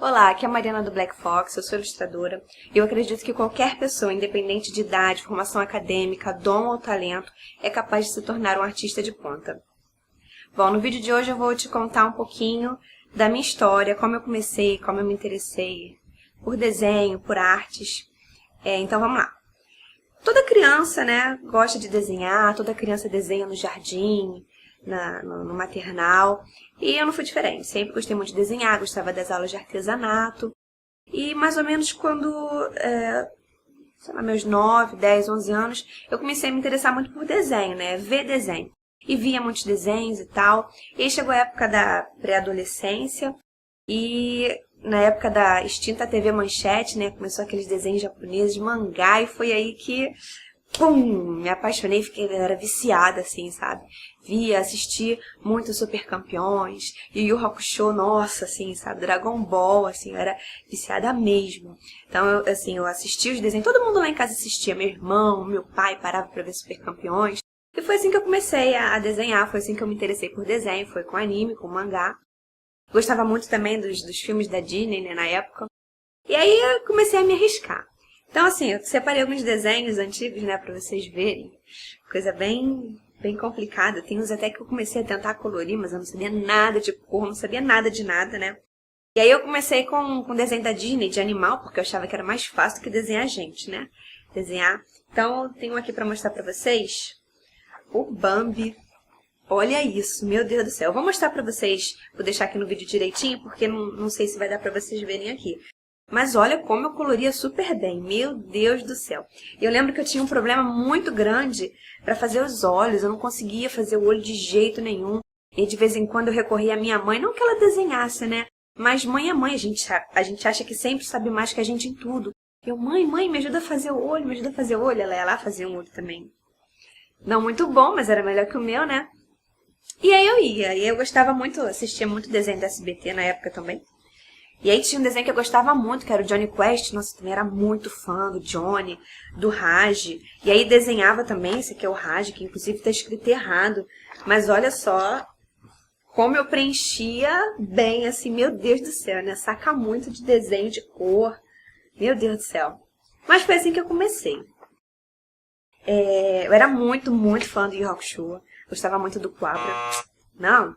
Olá, aqui é a Mariana do Black Fox, eu sou ilustradora e eu acredito que qualquer pessoa, independente de idade, formação acadêmica, dom ou talento, é capaz de se tornar um artista de ponta. Bom, no vídeo de hoje eu vou te contar um pouquinho da minha história, como eu comecei, como eu me interessei por desenho, por artes. Então vamos lá. Toda criança, né, gosta de desenhar, toda criança desenha no jardim, no maternal, e eu não fui diferente. Sempre gostei muito de desenhar, gostava das aulas de artesanato, e mais ou menos quando, sei lá, meus 9, 10, 11 anos, eu comecei a me interessar muito por desenho, né, ver desenho. E via muitos desenhos e tal, e aí chegou a época da pré-adolescência, e na época da extinta TV Manchete, né, começou aqueles desenhos japoneses de mangá, e foi aí que, pum, me apaixonei, era viciada, assim, sabe? Via, assistia muito Super Campeões, Yu Yu Hakusho, nossa, assim, sabe? Dragon Ball, assim, eu era viciada mesmo. Então, eu assistia os desenhos, todo mundo lá em casa assistia, meu irmão, meu pai parava pra ver Super Campeões. E foi assim que eu comecei a desenhar, foi assim que eu me interessei por desenho, foi com anime, com mangá. Gostava muito também dos filmes da Disney, né, na época. E aí eu comecei a me arriscar. Então, assim, eu separei alguns desenhos antigos, né, pra vocês verem. Coisa bem complicada. Tem uns até que eu comecei a tentar colorir, mas eu não sabia nada de cor, não sabia nada de nada, né. E aí eu comecei com desenho da Disney, de animal, porque eu achava que era mais fácil do que desenhar gente, né. Desenhar. Então, eu tenho aqui pra mostrar pra vocês o Bambi. Olha isso, meu Deus do céu. Eu vou mostrar pra vocês, vou deixar aqui no vídeo direitinho, porque não sei se vai dar pra vocês verem aqui. Mas olha como eu coloria super bem, meu Deus do céu. Eu lembro que eu tinha um problema muito grande pra fazer os olhos, eu não conseguia fazer o olho de jeito nenhum. E de vez em quando eu recorria à minha mãe, não que ela desenhasse, né? Mas mãe é mãe, a gente acha que sempre sabe mais que a gente em tudo. Eu, mãe, me ajuda a fazer o olho, me ajuda a fazer o olho. Ela ia lá fazer um olho também. Não muito bom, mas era melhor que o meu, né? E aí eu ia, e eu gostava muito, assistia muito desenho da SBT na época também. E aí tinha um desenho que eu gostava muito, que era o Johnny Quest. Nossa, eu também era muito fã do Johnny, do Raj. E aí desenhava também, esse aqui é o Raj, que inclusive tá escrito errado. Mas olha só como eu preenchia bem, assim, meu Deus do céu, né? Saca muito de desenho, de cor. Meu Deus do céu. Mas foi assim que eu comecei. Eu era muito fã do Yu Yu Hakusho. Gostava muito do Quabra. Não,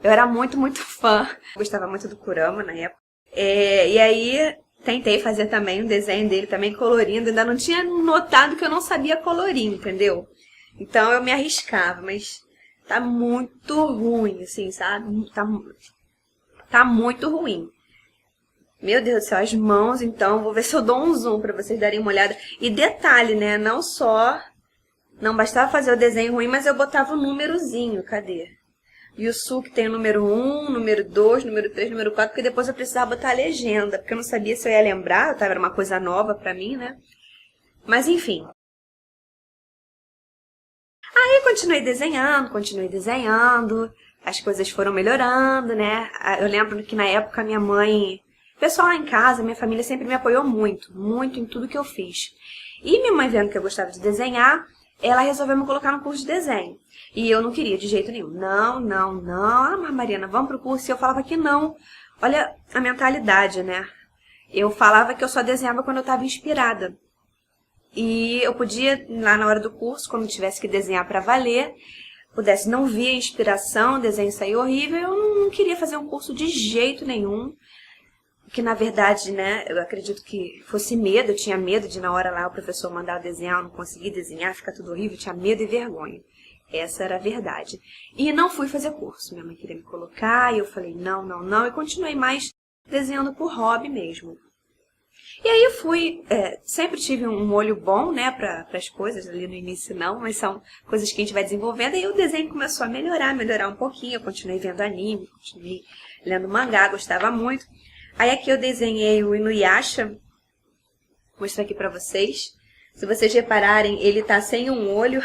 eu era muito fã. Gostava muito do Kurama na época. E aí, tentei fazer também um desenho dele, também colorindo. Ainda não tinha notado que eu não sabia colorir, entendeu? Então eu me arriscava, mas tá muito ruim, assim, sabe? Tá muito ruim. Meu Deus do céu, as mãos, então, vou ver se eu dou um zoom pra vocês darem uma olhada. E detalhe, né, não bastava fazer o desenho ruim, mas eu botava o númerozinho, cadê? Yusuke tem o número 1, número 2, número 3, número 4, porque depois eu precisava botar a legenda, porque eu não sabia se eu ia lembrar, era uma coisa nova pra mim, né? Mas enfim. Aí continuei desenhando, as coisas foram melhorando, né? Eu lembro que na época minha mãe, o pessoal lá em casa, minha família sempre me apoiou muito em tudo que eu fiz. E minha mãe vendo que eu gostava de desenhar, ela resolveu me colocar no curso de desenho. E eu não queria de jeito nenhum. Não. Ah, mas Mariana, vamos pro curso. E eu falava que não. Olha a mentalidade, né? Eu falava que eu só desenhava quando eu estava inspirada. E eu podia, lá na hora do curso, quando tivesse que desenhar para valer, pudesse não vir a inspiração, o desenho saiu horrível, eu não queria fazer um curso de jeito nenhum. Que na verdade, né, eu acredito que fosse medo, eu tinha medo de na hora lá o professor mandar eu desenhar, eu não conseguir desenhar, fica tudo horrível, eu tinha medo e vergonha. Essa era a verdade. E não fui fazer curso, minha mãe queria me colocar, e eu falei não, e continuei mais desenhando por hobby mesmo. E aí eu fui, sempre tive um olho bom, né, para as coisas, ali no início não, mas são coisas que a gente vai desenvolvendo, e aí o desenho começou a melhorar um pouquinho, eu continuei vendo anime, continuei lendo mangá, gostava muito. Aí aqui eu desenhei o Inuyasha, vou mostrar aqui pra vocês. Se vocês repararem, ele tá sem um olho,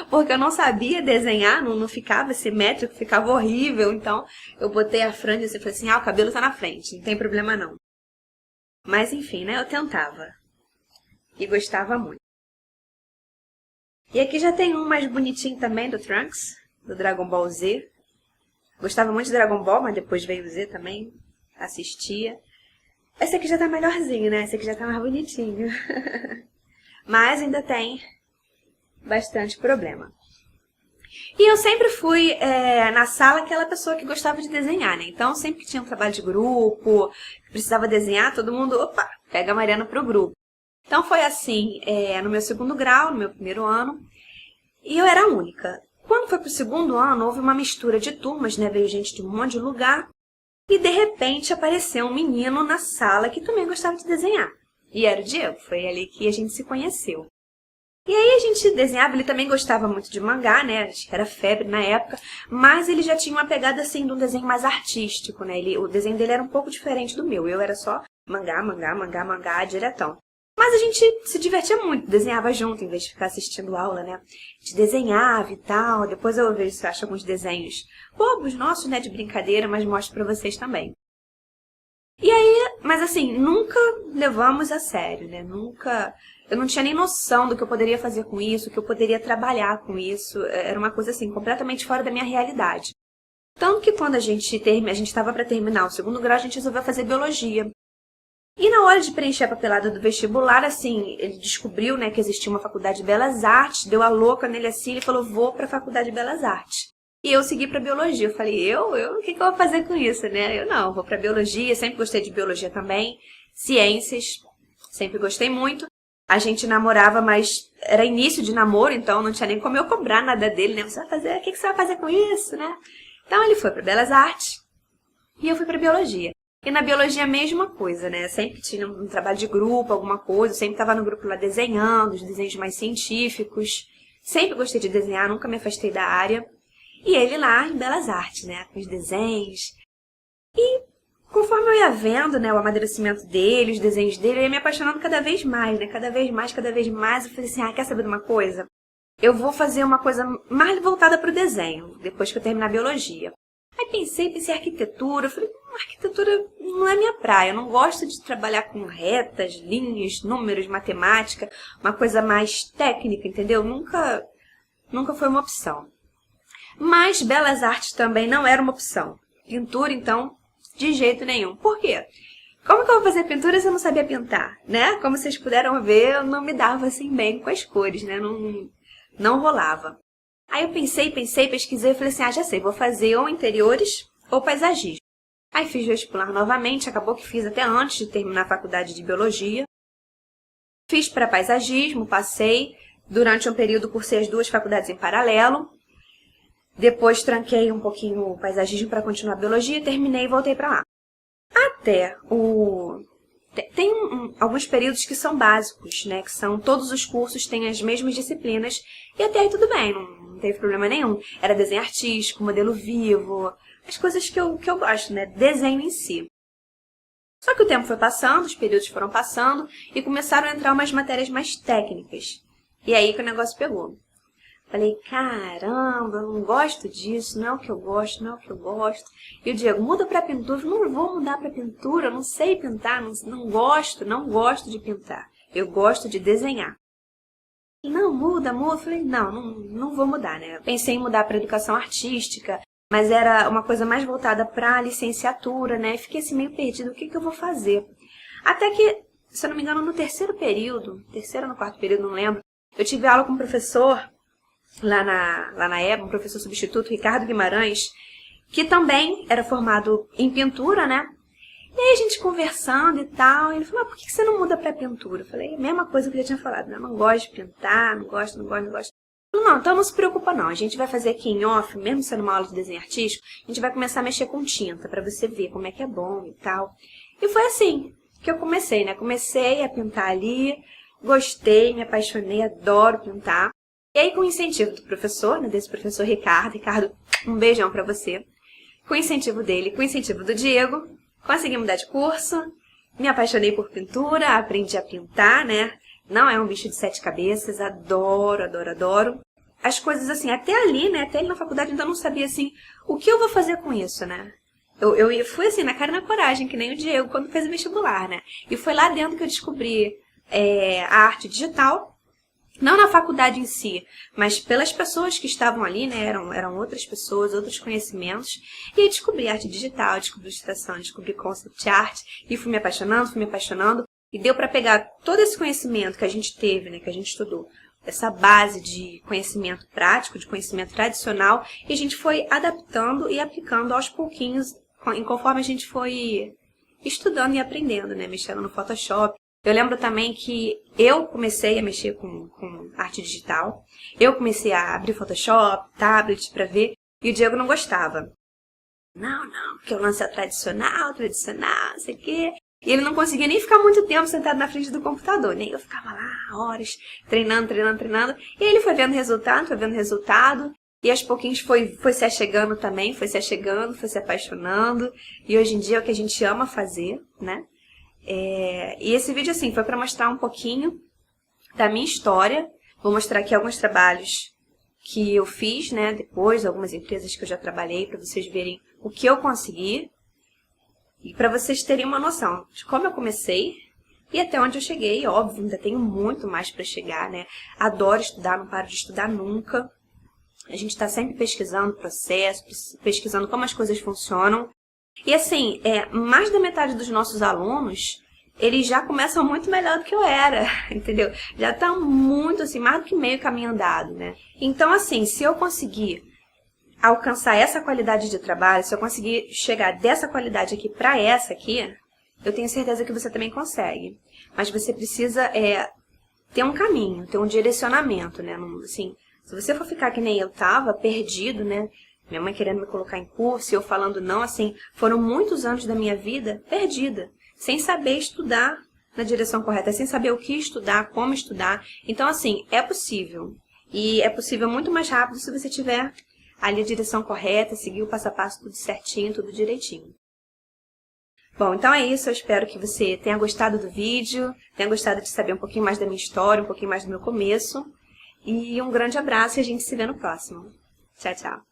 porque eu não sabia desenhar, não ficava simétrico, ficava horrível. Então eu botei a franja e falei assim, o cabelo tá na frente, não tem problema não. Mas enfim, né, eu tentava. E gostava muito. E aqui já tem um mais bonitinho também, do Trunks, do Dragon Ball Z. Gostava muito de Dragon Ball, mas depois veio o Z também. Assistia. Esse aqui já tá melhorzinho, né? Esse aqui já tá mais bonitinho. Mas ainda tem bastante problema. E eu sempre fui na sala aquela pessoa que gostava de desenhar, né? Então, sempre que tinha um trabalho de grupo, precisava desenhar, todo mundo, opa, pega a Mariana pro grupo. Então, foi assim, no meu segundo grau, no meu primeiro ano, e eu era a única. Quando foi pro segundo ano, houve uma mistura de turmas, né? Veio gente de um monte de lugar, e de repente apareceu um menino na sala que também gostava de desenhar. E era o Diego, foi ali que a gente se conheceu. E aí a gente desenhava, ele também gostava muito de mangá, né? Acho que era febre na época, mas ele já tinha uma pegada assim de um desenho mais artístico, né? O desenho dele era um pouco diferente do meu. Eu era só mangá, mangá, mangá, mangá, diretão. Mas a gente se divertia muito, desenhava junto, em vez de ficar assistindo aula, né? A gente desenhava e tal. Depois eu vejo se eu acho alguns desenhos bobos nossos, né? De brincadeira, mas mostro pra vocês também. E aí, mas assim, nunca levamos a sério, né? Nunca... Eu não tinha nem noção do que eu poderia fazer com isso, que eu poderia trabalhar com isso. Era uma coisa assim, completamente fora da minha realidade. Tanto que quando a gente estava para terminar o segundo grau, a gente resolveu fazer biologia. E na hora de preencher a papelada do vestibular, assim, ele descobriu, né, que existia uma faculdade de Belas Artes, deu a louca nele assim, ele falou, vou para a faculdade de Belas Artes. E eu segui para biologia. Eu falei, o que eu vou fazer com isso, né? Eu não, vou para biologia, sempre gostei de biologia também, ciências, sempre gostei muito. A gente namorava, mas era início de namoro, então não tinha nem como eu cobrar nada dele, né? Você vai fazer, o que você vai fazer com isso, né? Então ele foi para Belas Artes e eu fui para biologia. E na biologia a mesma coisa, né? Sempre tinha um trabalho de grupo, alguma coisa, eu sempre estava no grupo lá desenhando, os desenhos mais científicos. Sempre gostei de desenhar, nunca me afastei da área. E ele lá em Belas Artes, né? Com os desenhos. E conforme eu ia vendo, né, o amadurecimento dele, os desenhos dele, eu ia me apaixonando cada vez mais, né? Cada vez mais, cada vez mais. Eu falei assim, quer saber de uma coisa? Eu vou fazer uma coisa mais voltada para o desenho, depois que eu terminar a biologia. Aí pensei arquitetura. Eu falei, arquitetura não é minha praia. Eu não gosto de trabalhar com retas, linhas, números, matemática. Uma coisa mais técnica, entendeu? Nunca foi uma opção. Mas Belas Artes também não era uma opção. Pintura, então, de jeito nenhum. Por quê? Como que eu vou fazer pintura se eu não sabia pintar, né? Como vocês puderam ver, eu não me dava assim bem com as cores, né? Não rolava. Aí eu pensei, pesquisei e falei assim, já sei, vou fazer ou interiores ou paisagismo. Aí fiz vestibular novamente, acabou que fiz até antes de terminar a faculdade de biologia. Fiz para paisagismo, passei. Durante um período cursei as duas faculdades em paralelo. Depois tranquei um pouquinho o paisagismo para continuar a biologia, terminei e voltei para lá. Tem alguns períodos que são básicos, né? Que são todos os cursos têm as mesmas disciplinas e até aí tudo bem, não teve problema nenhum. Era desenho artístico, modelo vivo, as coisas que eu gosto, né? Desenho em si. Só que o tempo foi passando, os períodos foram passando e começaram a entrar umas matérias mais técnicas. E aí que o negócio pegou. Falei, caramba, eu não gosto disso, não é o que eu gosto, não é o que eu gosto. E o Diego, muda pra pintura. Eu não vou mudar pra pintura, eu não sei pintar, não gosto de pintar. Eu gosto de desenhar. Não, muda. Eu falei, não vou mudar, né? Eu pensei em mudar pra educação artística, mas era uma coisa mais voltada pra licenciatura, né? E fiquei assim meio perdida, o que eu vou fazer? Até que, se eu não me engano, no terceiro ou no quarto período, não lembro, eu tive aula com um professor lá na época, um professor substituto, Ricardo Guimarães, que também era formado em pintura, né? E aí a gente conversando e tal, e ele falou, por que você não muda pra pintura? Eu falei, a mesma coisa que eu já tinha falado, né? Eu não gosto de pintar, não gosto. Ele falou, então não se preocupa não, a gente vai fazer aqui em off, mesmo sendo uma aula de desenho artístico, a gente vai começar a mexer com tinta, pra você ver como é que é bom e tal. E foi assim que eu comecei, né? Comecei a pintar ali, gostei, me apaixonei, adoro pintar. E aí, com o incentivo do professor, né, desse professor Ricardo, um beijão pra você, com o incentivo dele, com o incentivo do Diego, consegui mudar de curso, me apaixonei por pintura, aprendi a pintar, né? Não é um bicho de sete cabeças, adoro. As coisas assim, até ali, né, até ali na faculdade, ainda não sabia assim, o que eu vou fazer com isso, né? Eu fui assim, na cara e na coragem, que nem o Diego, quando fez o vestibular, né? E foi lá dentro que eu descobri a arte digital. Não na faculdade em si, mas pelas pessoas que estavam ali, né? Eram outras pessoas, outros conhecimentos. E aí descobri arte digital, descobri ilustração, descobri concept art. E fui me apaixonando. E deu para pegar todo esse conhecimento que a gente teve, né? Que a gente estudou. Essa base de conhecimento prático, de conhecimento tradicional. E a gente foi adaptando e aplicando aos pouquinhos, conforme a gente foi estudando e aprendendo, né? Mexendo no Photoshop. Eu lembro também que eu comecei a mexer com arte digital. Eu comecei a abrir Photoshop, tablet para ver. E o Diego não gostava. Não, porque o lance é tradicional, não sei o quê. E ele não conseguia nem ficar muito tempo sentado na frente do computador, né? Eu ficava lá horas, treinando. E aí ele foi vendo resultado. E aos pouquinhos foi se achegando também, foi se apaixonando. E hoje em dia é o que a gente ama fazer, né? E esse vídeo, assim, foi para mostrar um pouquinho da minha história. Vou mostrar aqui alguns trabalhos que eu fiz, né, depois, algumas empresas que eu já trabalhei, para vocês verem o que eu consegui. E para vocês terem uma noção de como eu comecei e até onde eu cheguei. Óbvio, ainda tenho muito mais para chegar, né? Adoro estudar, não paro de estudar nunca. A gente está sempre pesquisando o processo, pesquisando como as coisas funcionam. E assim, mais da metade dos nossos alunos, eles já começam muito melhor do que eu era, entendeu? Já tá muito, assim, mais do que meio caminho andado, né? Então, assim, se eu conseguir alcançar essa qualidade de trabalho, se eu conseguir chegar dessa qualidade aqui para essa aqui, eu tenho certeza que você também consegue. Mas você precisa ter um caminho, ter um direcionamento, né? Assim, se você for ficar que nem eu tava, perdido, né? Minha mãe querendo me colocar em curso e eu falando não, assim, foram muitos anos da minha vida perdida, sem saber estudar na direção correta, sem saber o que estudar, como estudar. Então, assim, é possível. E é possível muito mais rápido se você tiver ali a direção correta, seguir o passo a passo tudo certinho, tudo direitinho. Bom, então é isso. Eu espero que você tenha gostado do vídeo, tenha gostado de saber um pouquinho mais da minha história, um pouquinho mais do meu começo. E um grande abraço e a gente se vê no próximo. Tchau, tchau.